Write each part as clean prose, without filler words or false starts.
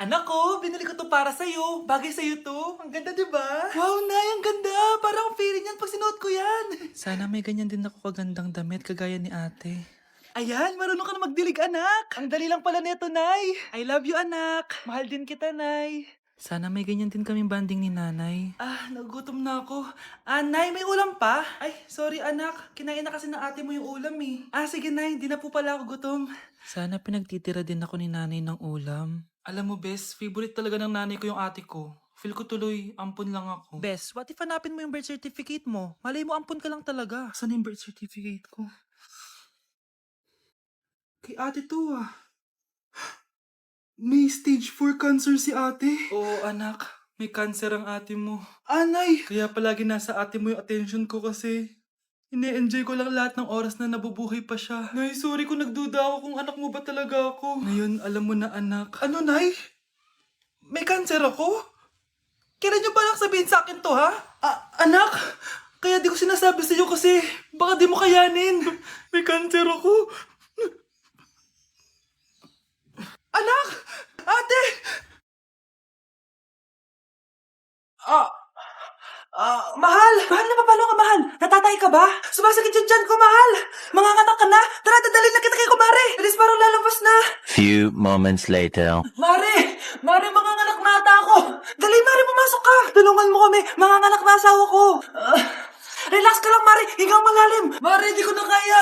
Anak ko, binili ko to para sa'yo. Bagay sa'yo to. Ang ganda, di ba? Wow, Nay, ang ganda. Parang ang feeling yan pag sinuot ko yan. Sana may ganyan din ako kagandang damit kagaya ni ate. Ayan, marunong ka na magdilig, anak. Ang dali lang pala neto, Nay. I love you, anak. Mahal din kita, Nay. Sana may ganyan din kaming banding ni nanay. Nagugutom na ako. Nay, may ulam pa? Ay, sorry anak. Kinain na kasi ng ate mo yung ulam eh. Sige Nay, di na po pala ako gutom. Sana pinagtitira din ako ni nanay ng ulam. Alam mo, Bes, favorite talaga ng nanay ko yung ate ko. Feel ko tuloy, ampun lang ako. Bes, what if hanapin mo yung birth certificate mo? Malay mo ampun ka lang talaga. Saan yung birth certificate ko? Kay ate to ah. May stage 4 cancer si ate. Oo anak, may cancer ang ate mo. Anay! Kaya palagi nasa ate mo yung attention ko kasi ine-enjoy ko lang lahat ng oras na nabubuhay pa siya. Nay, sorry kung nagduda ako kung anak mo ba talaga ako. Ngayon, alam mo na anak. Ano, Nay? May cancer ako? Kailan niyo palang sabihin sa akin to, ha? Anak, kaya di ko sinasabi sa iyo kasi baka di mo kayanin. May cancer ako. Anak! Ate! Mahal! Mahal na papalo ka, mahal? Natatay ka ba? Sumasakit yung tiyan ko, mahal! Manganganak ka na? Tara, dadalhin na kita kay kumare! Bilis parang lalabas na! Few moments later. Mare! Mare, manganganak na ata ako! Dali, Mare, pumasok ka! Tulungan mo kami! Manganganak na asawa ko! Relax ka lang, Mare! Higang malalim! Mare, di ko na kaya!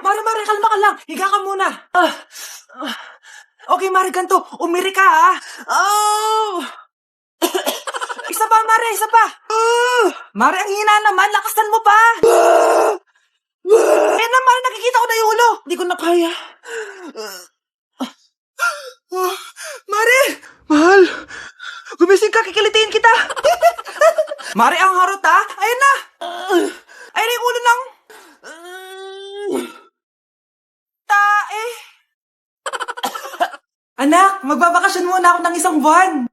Mare, kalma ka lang! Higa ka muna! Okay, Mare, ganito. Umiri ka, ha? Oh! Isa pa, Mare! Isa pa! Mare, ang hina naman! Lakasan mo pa! Eh na, Mare, nakikita ko na yung ulo! Di ko na kaya. Mare! Mahal! Gumising ka, kikilitiin kita! Mare, ang harot, ha? Ayun na! Ayun na yung ulo ng... tae! Anak, magbabakasyon muna ako ng isang buwan.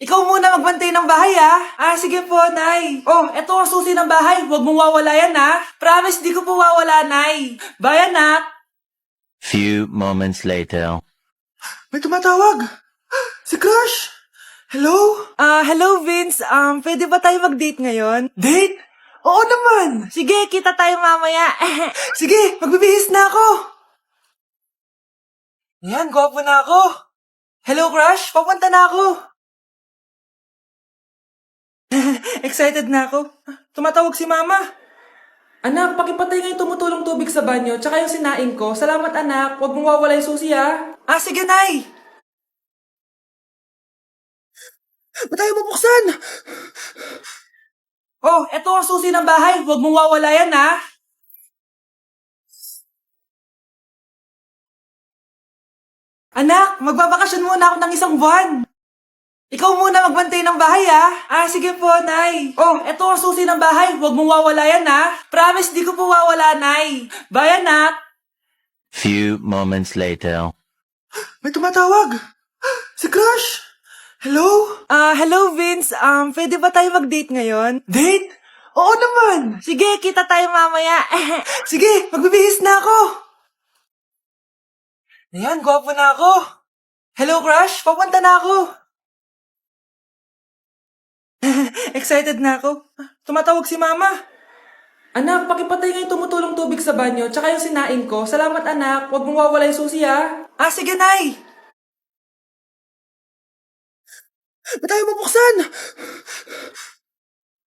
Ikaw muna magbantay ng bahay, ha? Sige po, Nay. Oh, eto ang susi ng bahay. Huwag mong wawala yan, ha? Promise, di ko po wawala, Nay. Bye, anak. Few moments later. May tumatawag. Si Crush. Hello? Hello, Vince. Pwede ba tayo mag-date ngayon? Date? Oo naman. Sige, kita tayo mamaya. Sige, magbibihis na ako. Yan, gwapo na ako. Hello, Crush. Papunta na ako. Excited na ako. Tumatawag si Mama. Anak, pakipatay nga yung tumutulong tubig sa banyo, tsaka yung sinaing ko. Salamat, anak. Huwag mong wawala yung susi, ha? Sige, Nay. Ba't tayo mabuksan? Oh, eto ang susi ng bahay. Huwag mong wawala yan, ha? Anak, magbabakasyon muna ako ng isang buwan. Ikaw muna magbantay ng bahay, ha? Sige po, Nay. Oh, eto ang susi ng bahay. Huwag mong wawala yan, ha? Promise, di ko po wawala, Nay. Bye, anak. Few moments later. May tumatawag. Si Crush. Hello? Hello, Vince. Pwede ba tayo mag-date ngayon? Date? Oo naman. Sige, kita tayo mamaya. Sige, magbibihis na ako. Ayan, gwapo na ako. Hello, Crush. Papunta na ako. Excited na ako. Tumatawag si Mama. Anak, pakipatay nga yung tumutulong tubig sa banyo, tsaka yung sinaing ko. Salamat, anak. Huwag mong wawala yung susi, ha? Sige, Nay. Ba't tayo mabuksan?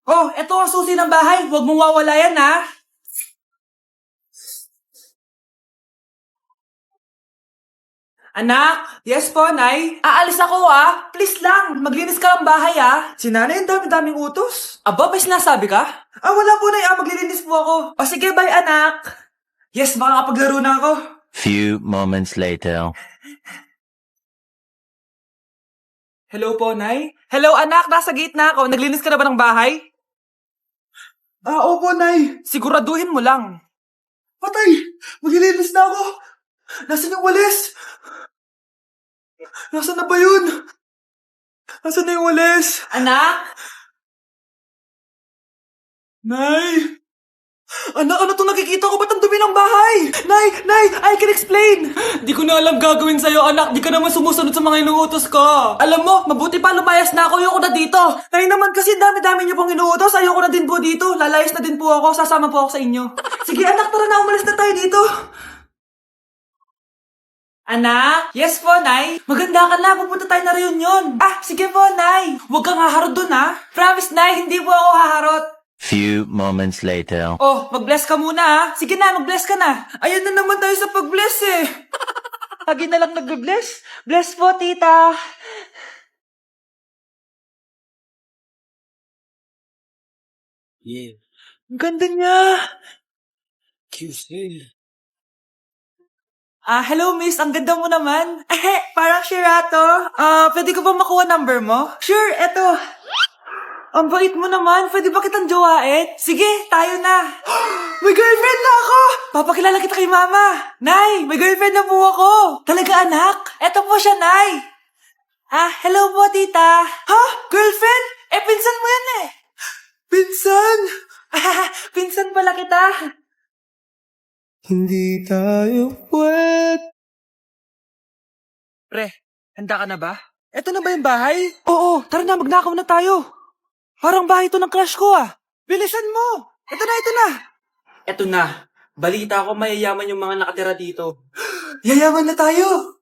Oh, eto ang susi ng bahay. Huwag mong wawala yan, ha? Anak, yes po, Nay. Aalis ako, ha? Please lang, maglinis ka ng bahay, ha? Si Nanay, ang dami-daming utos. Aba, may sinasabi ka? Wala po, Nay. Maglilinis po ako. Sige, bye, anak. Yes, makakapaglaro na ako. Few moments later. Hello po, Nay. Hello, anak. Nasa gate na ako. Naglinis ka na ba ng bahay? Opo, Nay. Siguraduhin mo lang. Patay! Maglilinis na ako. Nasaan yung walis? Nasaan na ba yun? Nasaan na yung walis? Anak? Nay! Anak, ano itong nakikita ko? Ba't ang dumi ng bahay? Nay, I can explain! Di ko na alam gagawin sa'yo, anak. Di ka naman sumusunod sa mga inuutos ko. Alam mo, mabuti pa lumayas na ako. Ayoko na dito. Nay naman kasi dami-dami niyo pong inuutos. Ayoko na din po dito. Lalayas na din po ako. Sasama po ako sa inyo. Sige anak, tara na. Umalis na tayo dito. Anak? Yes po, Nay. Maganda ka na. Pupunta tayo na reunion. Ah, sige po, Nay. Huwag kang haharot dun, ha? Promise, Nay. Hindi po ako haharot. Few moments later. Oh, mag-bless ka muna ha. Sige na, mag-bless ka na. Ayun na naman tayo sa pag-bless eh. Lagi na lang nag-bless. Bless po, tita. Yeah, Ang ganda niya. QC. Hello miss, ang ganda mo naman. Parang Shirato. Pwede ko ba makuha number mo? Sure, eto. Ang bait mo naman. Pwede ba kitang jowain? Sige, tayo na. May girlfriend na ako! Papakilala kita kay mama. Nay, may girlfriend na po ako. Talaga anak? Eto po siya, Nay. Hello po, tita. Ha? Girlfriend? Pinsan mo yan eh. Pinsan? Pinsan pala kita. Hindi tayo pwede. Pre, handa ka na ba? Eto na ba yung bahay? Oo, tara na, magnakaw na tayo. Parang bahay to ng crush ko ah. Bilisan mo. Ito na. Eto na. Balita ko mayayaman yung mga nakatira dito. Yayaman na tayo.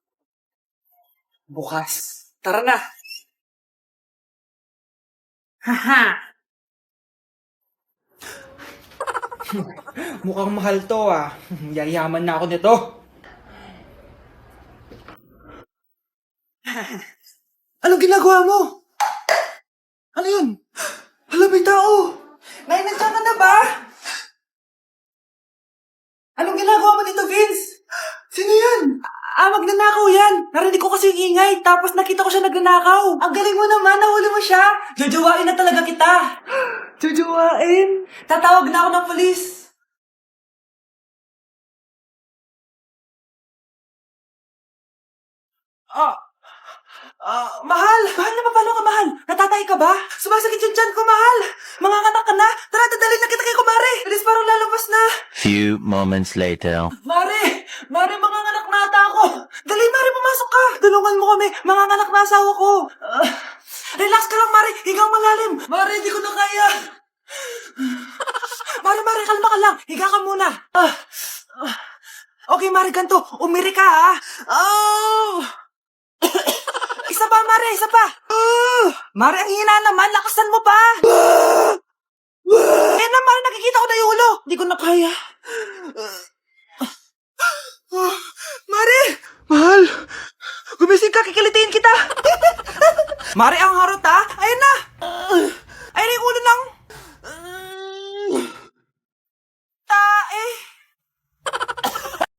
Bukas. Tara na. Haha. Mukhang mahal to ah. Yayaman na ako nito. Anong ginagawa mo? Ano yun? Hala, may tao! Nay, nandiyan ka na ba? Anong ginagawa mo dito, Vince? Sino yan? Magnanakaw yan. Narinig ko kasi yung ingay, tapos nakita ko siya nagnanakaw. Ang galing mo naman, nahuli mo siya. Jojowain na talaga kita. Jojowain? Tatawag na ako ng polis. Mahal! Mahal na paano ka, mahal? Natatay ka ba? Sumasakit yung tiyan ko, mahal! Mga anak ka na! Tara, dadalhin na kita kay kumare! Bilis, parang lalabas na! Few moments later. Mare! Mare, mga anak na ata ako! Dali, Mare, pumasok ka! Tulungan mo kami! Mga anak na asawa ko! Relax ka lang, Mare! Higang malalim! Mare, hindi ko na kaya! Mare, kalma ka lang! Higa ka muna! Okay, Mare, ganito. Umiri ka, ha? Isa pa, Mare, isa pa! Mare, ang hina naman, lakasan mo pa! Na, Mare, nakikita ko na yung ulo! Hindi ko na kaya. Mare! Mahal! Gumising ka, kikilitiin kita! Mare, ang harot ha! Ayun na! Ayun na yung ulo ng... Tae!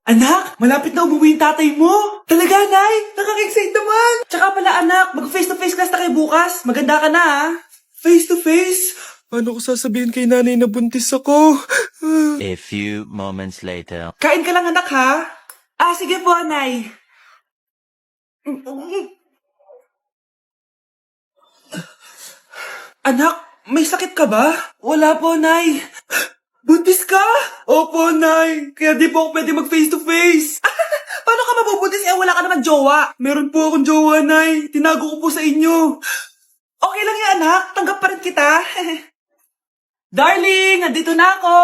Anak, malapit na umuwi yung tatay mo. Talaga, Nay? Nakaka-excite naman. Tsaka pala, anak, mag-face-to-face class na kayo bukas. Maganda ka na, ha? Face-to-face? Paano ko sasabihin kay nanay na buntis ako? A few moments later. Kain ka lang, anak, ha? Sige po, Nay. Anak, may sakit ka ba? Wala po, Nay. Buntis ka? Opo, Nay. Kaya di po ako pwede mag-face-to-face. Paano ka mabubuntis wala ka naman jowa? Meron po akong jowa, Nay. Tinago ko po sa inyo. Okay lang yan, anak. Tanggap pa rin kita. Darling, andito na ako.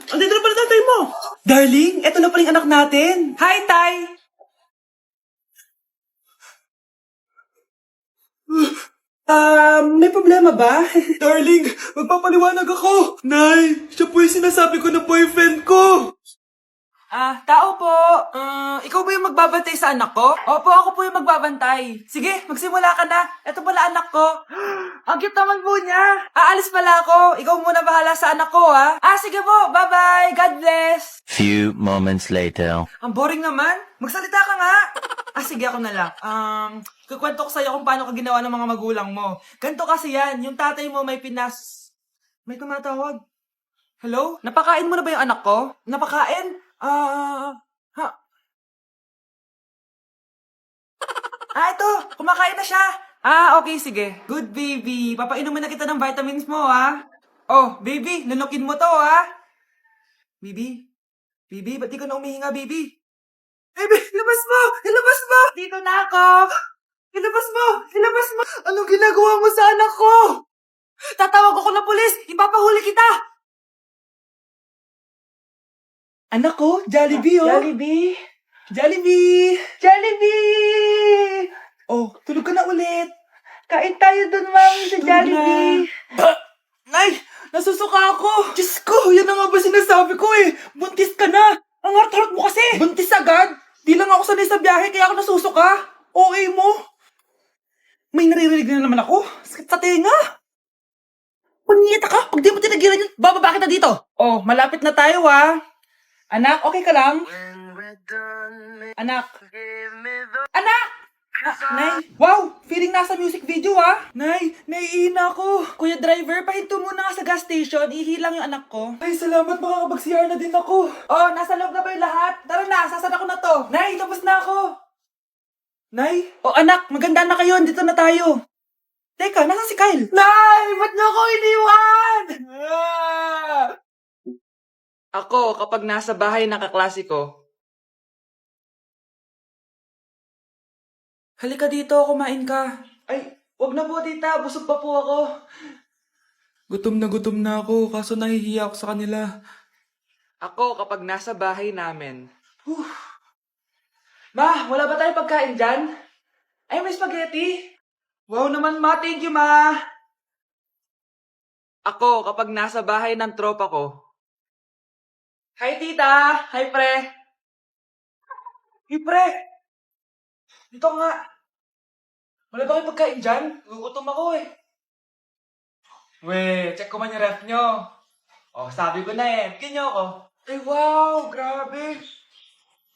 Andito na pala tatay mo. Darling, eto na pala yung anak natin. Hi, Tay. May problema ba? Darling, magpapaliwanag ako. Nay, siya po yung sinasabi ko na boyfriend ko. Tao po. Ikaw ba yung magbabantay sa anak ko? Opo, ako po yung magbabantay. Sige, magsimula ka na. Ito pala anak ko. Ang cute naman po niya. Aalis pala ako. Ikaw muna bahala sa anak ko, ha? Sige po. Bye-bye. God bless. Few moments later. Ang boring naman. Magsalita ka nga. Sige, ako na lang. Kukwento ko sa'yo kung paano ka ginawa ng mga magulang mo. Ganito kasi yan. Yung tatay mo may May tumatawag. Hello? Napakain mo na ba yung anak ko? Napakain? Ito. Kumakain na siya. Okay, sige. Good baby. Papainumin na kita ng vitamins mo, ha? Oh, baby, lunukin mo to, ha? Bibi? Bibi, ba't di ka na umihinga, Bibi? Bibi, ilabas mo! Ilabas mo! Dito na ako! Ilabas mo! Ilabas mo! Anong ginagawa mo sa anak ko? Tatawag ako ng pulis! Ipapahuli kita! Anak ko, Jollibee, oh! Jollibee! Jollibee! Jollibee! Oh, tulog ka na ulit. Kain tayo dun, mami, sa Jollibee. Nay, nasusuka ako. Diyos ko, yan na nga ba sinasabi ko eh. Buntis ka na. Ang harot-harot mo kasi. Buntis agad? Di lang ako sanay sa biyahe kaya ako nasusuka. Okay mo? May naririnig na naman ako. Sakit sa tenga. Pangingita ka. Pag di mo tinagilan yun, bababa kita dito. Oh, malapit na tayo ah. Anak, okay ka lang? Anak. Anak! Nay, wow! Feeling nasa music video ah! Nay, naiihina ako! Kuya driver, pahinto muna nga sa gas station. Ihilang yung anak ko. Ay, salamat, makakapag-CR na din ako. Oh, nasa loob na ba yung lahat? Tara na, sasada ko na to. Nay, tapos na ako. Nay? Oh, anak, maganda na kayo. Dito na tayo. Teka, nasa si Kyle? Nay, ba't niyo ako iniwan? Ako, kapag nasa bahay ng kaklase ko, halika dito, kumain ka. Ay, wag na po tita, busog pa po ako. Gutom na ako, kaso nahihiya ako sa kanila. Ako, kapag nasa bahay namin. Ma, wala ba tayong pagkain dyan? Ay, may spaghetti. Wow naman ma, thank you ma. Ako, kapag nasa bahay ng tropa ko. Hi tita, hi pre. Hey pre. Dito nga. Wala ba kayong pagkain dyan? Gugutom ako eh. We, check ko man yung ref nyo. Oh, sabi ko na eh. Bigyan nyo ako. Ay, wow! Grabe!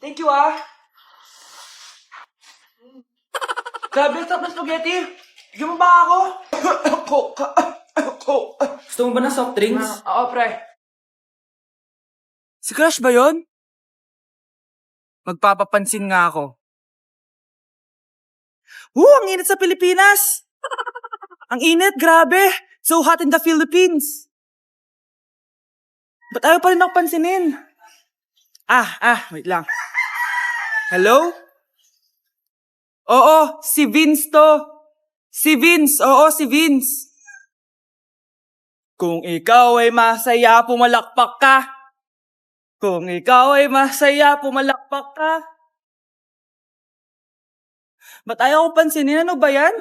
Thank you ah! Grabe, sarap na spaghetti! Bigyan mo ba ako? Gusto mo ba ng soft drinks? Oo, pre. Si Crush ba yun? Magpapapansin nga ako. Ang init sa Pilipinas! Ang init, grabe! So hot in the Philippines! Ba't ayaw pa rin ako pansinin? Wait lang. Hello? Oo, si Vince to. Si Vince, oo, si Vince. Kung ikaw ay masaya, pumalakpak ka. Kung ikaw ay masaya, pumalakpak ka. Ba't ayaw ko pansinin? Ano ba yan?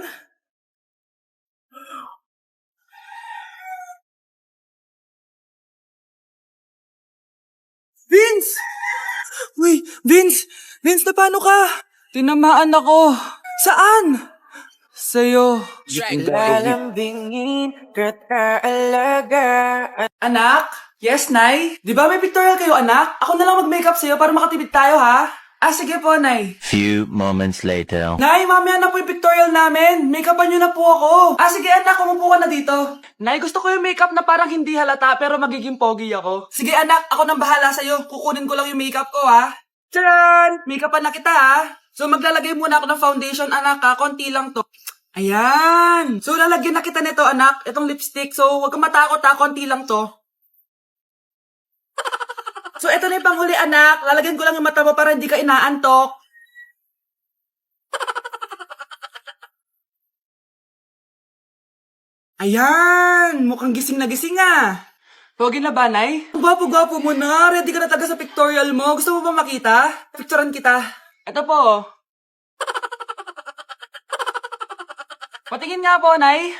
Vince! Uy, Vince! Vince, na paano ka? Tinamaan ako. Saan? Sa'yo. Lalambingin kita alaga. Anak? Yes, Nay? Di ba may pictorial kayo, anak? Ako na lang mag-makeup sa'yo para makatipid tayo, ha? Sige po, Nay. Few moments later. Nay, mamaya na po yung pictorial namin. Make-upan nyo na po ako. Sige, anak, umupo ka na dito. Nay, gusto ko yung makeup na parang hindi halata pero magiging pogi ako. Sige, anak, ako nang bahala sa'yo. Kukunin ko lang yung makeup ko, ha? Tcharan! Make-upan na kita, ha? So, maglalagay muna ako ng foundation, anak, ha? Konti lang to. Ayan! So, lalagyan na kita nito, anak. Itong lipstick. So, huwag kang matakot, ha? Konti lang to. So, eto na yung panghuli, anak. Lalagyan ko lang yung mata mo para hindi ka inaantok. Ayan! Mukhang gising na gising, ah. Pogi na ba, Nay? Gwapo-gwapo mo na. Ready ka na taga sa pictorial mo. Gusto mo ba makita? Picturean kita. Eto po. Patingin nga po, Nay.